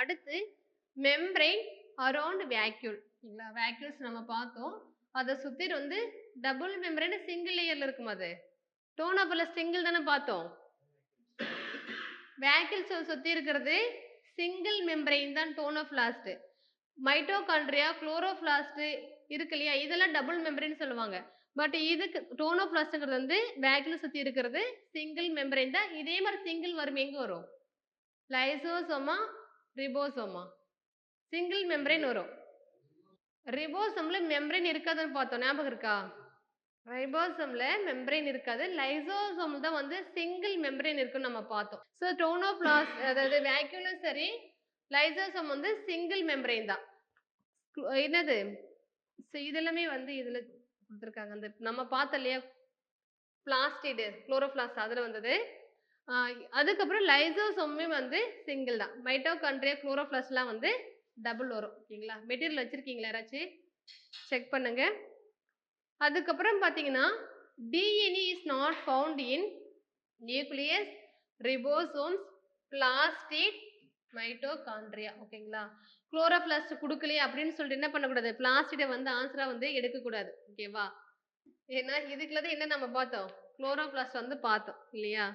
அடுத்து membrane around vacuole. சரிங்களா? Vacuoles நம்ம பார்த்தோம். அதை சுத்தி வந்து டபுள் மெம்பரைன் சிங்கிள் லேயர்ல இருக்கும். அது டோன் ஆஃப் சிங்கிள் தானே பார்த்தோம். வேக்யூல்ஸ் சுத்தி இருக்கிறது சிங்கிள் மெம்பரைன் தான் tonoplast. Mitochondria, chloroplast இருக்கு இல்லையா, இதெல்லாம் டபுள் மெம்பரைன் சொல்லுவாங்க. பட் இதுக்கு டோன் ஆஃப் லாஸ்ட்ங்கிறது வந்து வேக்யூல் சுத்தி இருக்கிறது சிங்கிள் மெம்பரைன் தான். இதே மாதிரி சிங்கிள் வரும் எங்க வரும்? லைசோசோமா, ரிபோசோமா. சிங்கிள் மெம்பரைன் வரும். ரிபோசோம்ல மெம்பரைன் இருக்காதுன்னு பார்த்தோம். ஞாபகம் இருக்கா? ரைபோசோம்ல மெம்பரைன் இருக்காது. லைசோசோம் தான் வந்து சிங்கிள் மெம்பரைன் இருக்குன்னு நம்ம பார்த்தோம். ஸோ டோன் ஆஃப் லாஸ்ட் அதாவது வேக்யூலும் சரி, லைசோசோம் வந்து சிங்கிள் மெம்பரைன் தான். என்னது? இதெல்லாமே வந்து இதுல குடுத்துருக்காங்க. அந்த நம்ம பார்த்தோம் இல்லையா? பிளாஸ்டிடு, குளோரோபிளாஸ்ட் அதுல வந்தது. ஆ அதுக்கப்புறம் லைசோசோமுமே வந்து சிங்கிள் தான். மைட்டோகாண்ட்ரியா, குளோரோபிளாஸ்ட்லாம் வந்து டபுள் வரும். ஓகேங்களா? மெட்டீரியல் வச்சிருக்கீங்களா யாராச்சும்? செக் பண்ணுங்க. அதுக்கப்புறம் பார்த்தீங்கன்னா, DNA is not found in nucleus, ribosomes, plastid, mitochondria. ஓகேங்களா? குளோரோபிளாஸ்ட் குடுக்கலையே அப்படின்னு சொல்லிட்டு என்ன பண்ணக்கூடாது? பிளாஸ்டிட வந்து ஆன்சரா வந்து எடுக்கக்கூடாது. ஓகேவா? ஏன்னா இதுக்குள்ள தான் என்ன நம்ம பார்த்தோம்? குளோரோபிளாஸ்ட் வந்து பார்த்தோம் இல்லையா?